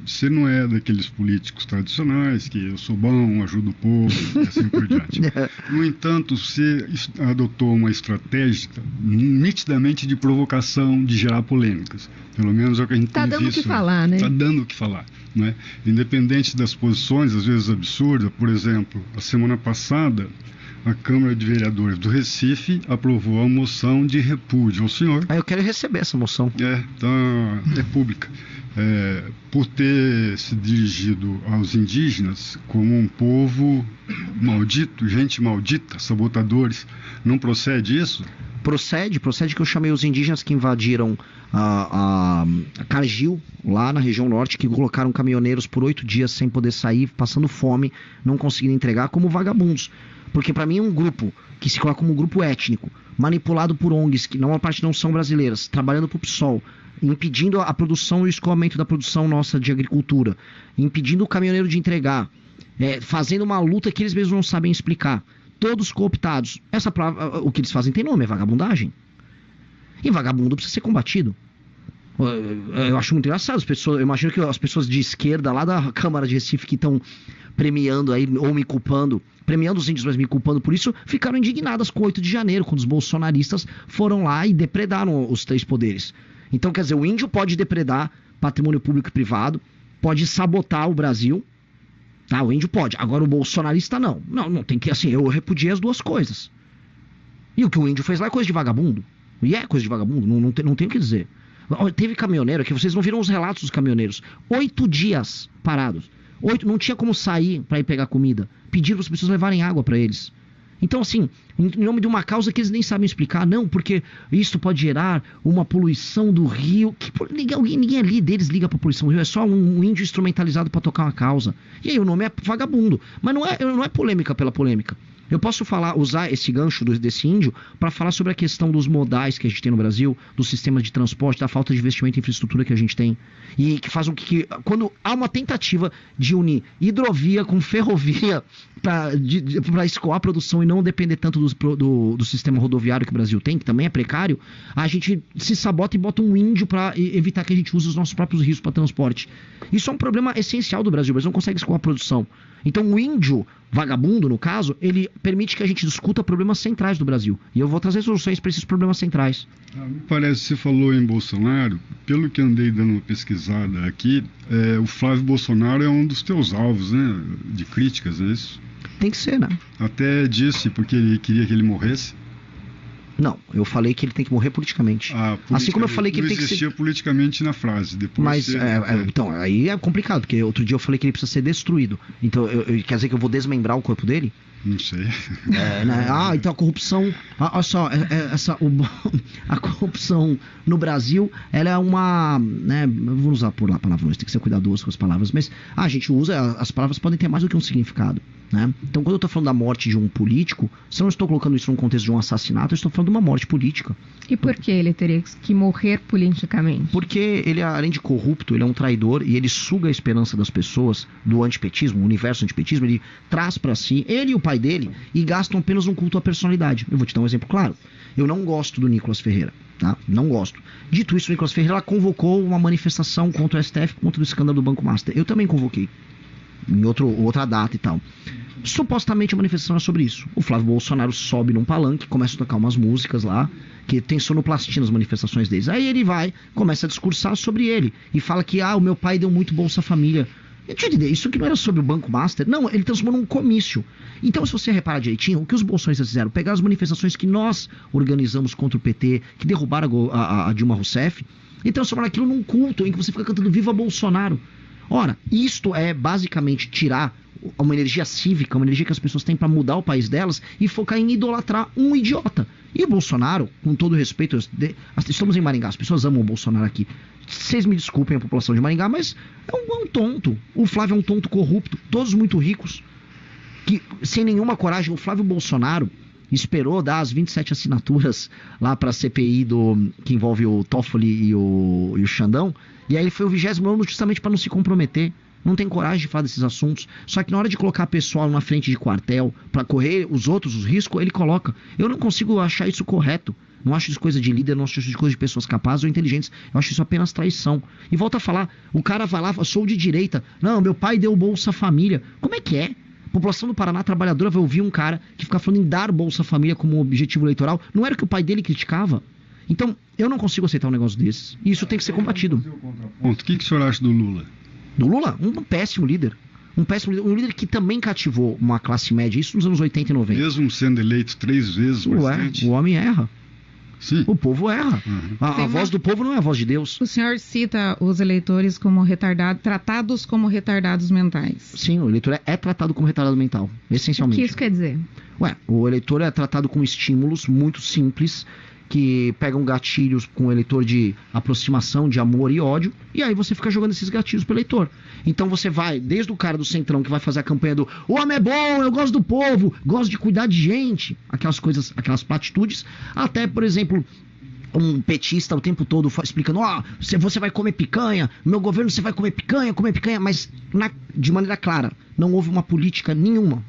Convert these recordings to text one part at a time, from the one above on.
você não é daqueles políticos tradicionais que eu sou bom, ajudo o povo e assim por diante. No entanto, você adotou uma estratégia nitidamente de provocação, de gerar polêmicas. Pelo menos é o que a gente tem visto. Está dando o que falar, né? Está dando o que falar, né? Independente das posições, às vezes absurdas. Por exemplo, a semana passada, a Câmara de Vereadores do Recife aprovou a moção de repúdio ao senhor. Eu quero receber essa moção. Então, é pública. Por ter se dirigido aos indígenas como um povo maldito, gente maldita, sabotadores. Não procede isso? Procede que eu chamei os indígenas que invadiram a Cargill, lá na região norte, que colocaram caminhoneiros por 8 dias sem poder sair, passando fome, não conseguindo entregar, como vagabundos. Porque para mim um grupo que se coloca como um grupo étnico, manipulado por ONGs, que na maior parte não são brasileiras, trabalhando para o PSOL, impedindo a produção e o escoamento da produção nossa de agricultura, impedindo o caminhoneiro de entregar, fazendo uma luta que eles mesmos não sabem explicar, todos cooptados. Essa palavra, o que eles fazem tem nome, é vagabundagem. E vagabundo precisa ser combatido. Eu acho muito engraçado, eu imagino que as pessoas de esquerda lá da Câmara de Recife que estão premiando aí, ou me culpando, premiando os índios, mas me culpando por isso, ficaram indignadas com o 8 de janeiro, quando os bolsonaristas foram lá e depredaram os 3 poderes. Então, quer dizer, o índio pode depredar patrimônio público e privado, pode sabotar o Brasil, tá? O índio pode. Agora o bolsonarista não. Não tem que, assim, eu repudiei as duas coisas. E o que o índio fez lá é coisa de vagabundo. E é coisa de vagabundo, não tem o que dizer. Teve caminhoneiro aqui, vocês não viram os relatos dos caminhoneiros. 8 dias parados. 8, não tinha como sair para ir pegar comida. Pediram para as pessoas levarem água para eles. Então, assim, em nome de uma causa que eles nem sabem explicar, não, porque isso pode gerar uma poluição do rio. Ninguém ali deles liga para poluição do rio, é só um índio instrumentalizado para tocar uma causa. E aí o nome é vagabundo. Mas não é polêmica pela polêmica. Eu posso usar esse gancho desse índio para falar sobre a questão dos modais que a gente tem no Brasil, do sistema de transporte, da falta de investimento em infraestrutura que a gente tem. E que faz com que, quando há uma tentativa de unir hidrovia com ferrovia para escoar a produção e não depender tanto do sistema rodoviário que o Brasil tem, que também é precário, a gente se sabota e bota um índio para evitar que a gente use os nossos próprios rios para transporte. Isso é um problema essencial do Brasil. O Brasil não consegue escoar a produção. Então o índio vagabundo, no caso, ele permite que a gente discuta problemas centrais do Brasil. E eu vou trazer soluções para esses problemas centrais. Me parece que você falou em Bolsonaro. Pelo que andei dando uma pesquisada aqui, o Flávio Bolsonaro é um dos teus alvos, né, de críticas, é isso? Tem que ser, né? Até disse porque ele queria que ele morresse. Não, eu falei que ele tem que morrer politicamente. Assim como eu falei que ele tem que ser... existia politicamente na frase. Depois mas, então, aí é complicado, porque outro dia eu falei que ele precisa ser destruído. Então, quer dizer que eu vou desmembrar o corpo dele? Não sei. Né? Então a corrupção... Olha só, a corrupção no Brasil, ela é uma... Né, vou usar por lá a palavra, tem que ser cuidadoso com as palavras, mas a gente usa, as palavras podem ter mais do que um significado. Né? Então, quando eu estou falando da morte de um político, se eu não estou colocando isso num contexto de um assassinato, eu estou falando de uma morte política. E por que ele teria que morrer politicamente? Porque ele, além de corrupto, ele é um traidor e ele suga a esperança das pessoas do antipetismo, o universo antipetismo, ele traz para si, ele e o pai dele, e gastam apenas um culto à personalidade. Eu vou te dar um exemplo claro. Eu não gosto do Nicolas Ferreira, tá? Não gosto. Dito isso, o Nicolas Ferreira convocou uma manifestação contra o STF, contra o escândalo do Banco Master. Eu também convoquei. Em outra data e tal. Supostamente a manifestação é sobre isso. O Flávio Bolsonaro sobe num palanque, começa a tocar umas músicas lá, que tem sonoplastia nas manifestações deles. Aí ele começa a discursar sobre ele, e fala que, o meu pai deu muito Bolsa Família. Deixa eu entender, isso que não era sobre o Banco Master, não, ele transformou num comício. Então, se você reparar direitinho, o que os bolsonaristas fizeram? Pegaram as manifestações que nós organizamos contra o PT, que derrubaram a Dilma Rousseff, e transformaram aquilo num culto em que você fica cantando Viva Bolsonaro. Ora, isto é basicamente tirar uma energia cívica, uma energia que as pessoas têm para mudar o país delas e focar em idolatrar um idiota. E o Bolsonaro, com todo respeito, estamos em Maringá, as pessoas amam o Bolsonaro aqui. Vocês me desculpem a população de Maringá, mas é um tonto. O Flávio é um tonto corrupto, todos muito ricos, que sem nenhuma coragem. O Flávio Bolsonaro esperou dar as 27 assinaturas lá para a CPI que envolve o Toffoli e o Xandão, e aí ele foi o 29º justamente para não se comprometer. Não tem coragem de falar desses assuntos. Só que na hora de colocar pessoal na frente de quartel para correr os riscos, ele coloca. Eu não consigo achar isso correto. Não acho isso coisa de líder, não acho isso coisa de pessoas capazes ou inteligentes. Eu acho isso apenas traição. E volta a falar, o cara vai lá, sou de direita. Não, meu pai deu Bolsa Família. Como é que é? A população do Paraná trabalhadora vai ouvir um cara que fica falando em dar Bolsa Família como objetivo eleitoral. Não era o que o pai dele criticava? Então, eu não consigo aceitar um negócio desses. E isso tem que ser combatido. O que o senhor acha do Lula? Do Lula? Um péssimo líder. Um líder que também cativou uma classe média, isso nos anos 80 e 90. Mesmo sendo eleito 3 vezes presidente? O homem erra. Sim. O povo erra. A voz do povo não é a voz de Deus. O senhor cita os eleitores como retardados, tratados como retardados mentais. Sim, o eleitor é tratado como retardado mental, essencialmente. O que isso quer dizer? O eleitor é tratado com estímulos muito simples, que pegam gatilhos com o eleitor de aproximação, de amor e ódio, e aí você fica jogando esses gatilhos pro eleitor. Então você vai, desde o cara do Centrão que vai fazer a campanha do o homem é bom, eu gosto do povo, gosto de cuidar de gente, aquelas coisas, aquelas platitudes, até, por exemplo, um petista o tempo todo explicando, você vai comer picanha, meu governo você vai comer picanha, mas de maneira clara. Não houve uma política nenhuma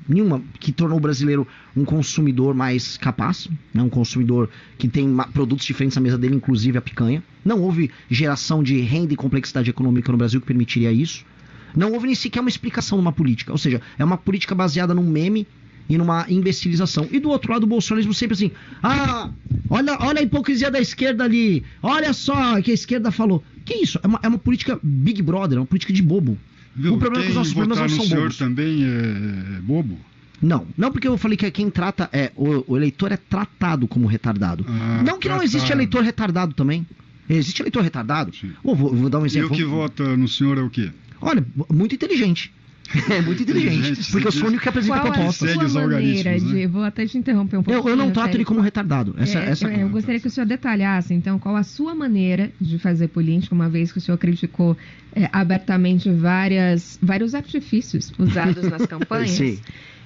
que tornou o brasileiro um consumidor mais capaz, né? Um consumidor que tem produtos diferentes na mesa dele, inclusive a picanha. Não houve geração de renda e complexidade econômica no Brasil que permitiria isso. Não houve nem sequer uma explicação numa política. Ou seja, é uma política baseada num meme e numa imbecilização. E do outro lado, o bolsonarismo sempre assim, olha a hipocrisia da esquerda ali, olha só o que a esquerda falou. Que isso? É uma política Big Brother, é uma política de bobo. Viu, o problema é que os nossos problemas não são senhor bobos. Também é bobo? Não porque eu falei que quem trata, o eleitor é tratado como retardado. Não que não existe eleitor retardado também. Existe eleitor retardado. Vou dar um exemplo. E o que vota no senhor é o quê? Olha, muito inteligente. É muito inteligente. Porque eu sou o único que apresenta propostas. Segue os algoritmos, né? Vou até te interromper um pouquinho. Eu não trato ele como retardado. Eu gostaria que o senhor detalhasse, então, qual a sua maneira de fazer política, uma vez que o senhor criticou abertamente vários artifícios usados nas campanhas. Sim.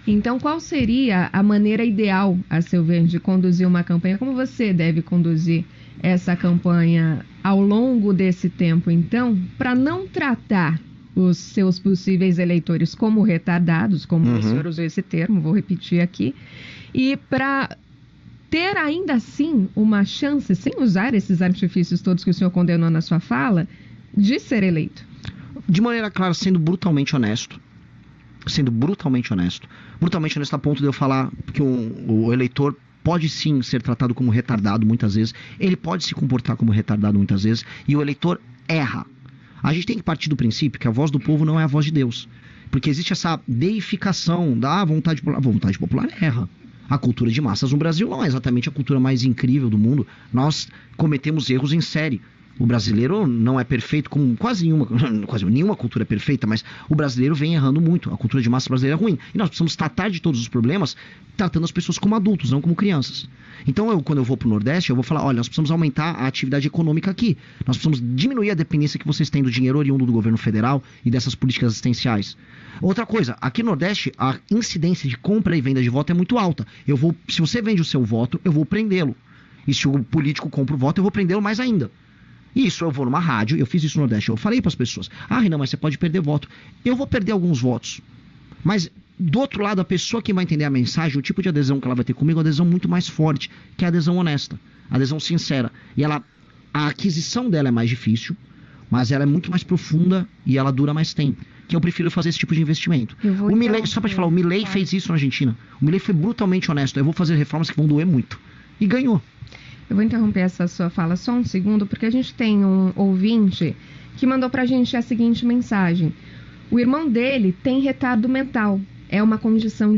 Então, qual seria a maneira ideal, a seu ver, de conduzir uma campanha? Como você deve conduzir essa campanha ao longo desse tempo, então, para não tratar os seus possíveis eleitores como retardados, como o senhor usou esse termo, vou repetir aqui, e para ter ainda assim uma chance, sem usar esses artifícios todos que o senhor condenou na sua fala, de ser eleito? De maneira clara, sendo brutalmente honesto. Brutalmente honesto a ponto de eu falar que o eleitor pode sim ser tratado como retardado muitas vezes, ele pode se comportar como retardado muitas vezes, e o eleitor erra. A gente tem que partir do princípio que a voz do povo não é a voz de Deus. Porque existe essa deificação da vontade popular. A vontade popular erra. A cultura de massas no Brasil não é exatamente a cultura mais incrível do mundo. Nós cometemos erros em série. O brasileiro não é perfeito, como quase nenhuma cultura é perfeita, mas o brasileiro vem errando muito. A cultura de massa brasileira é ruim. E nós precisamos tratar de todos os problemas tratando as pessoas como adultos, não como crianças. Então, quando eu vou para o Nordeste, eu vou falar, olha, nós precisamos aumentar a atividade econômica aqui. Nós precisamos diminuir a dependência que vocês têm do dinheiro oriundo do governo federal e dessas políticas assistenciais. Outra coisa, aqui no Nordeste, a incidência de compra e venda de voto é muito alta. Se você vende o seu voto, eu vou prendê-lo. E se o político compra o voto, eu vou prendê-lo mais ainda. Isso, eu vou numa rádio, eu fiz isso no Nordeste, eu falei para as pessoas, Renan, mas você pode perder voto. Eu vou perder alguns votos, mas do outro lado, a pessoa que vai entender a mensagem, o tipo de adesão que ela vai ter comigo, é uma adesão muito mais forte, que é a adesão honesta, a adesão sincera. E a aquisição dela é mais difícil, mas ela é muito mais profunda e ela dura mais tempo. Que eu prefiro fazer esse tipo de investimento. O Milei, só para te falar, o Milei fez isso na Argentina. O Milei foi brutalmente honesto. Eu vou fazer reformas que vão doer muito. E ganhou. Eu vou interromper essa sua fala só um segundo, porque a gente tem um ouvinte que mandou pra gente a seguinte mensagem. O irmão dele tem retardo mental. É uma condição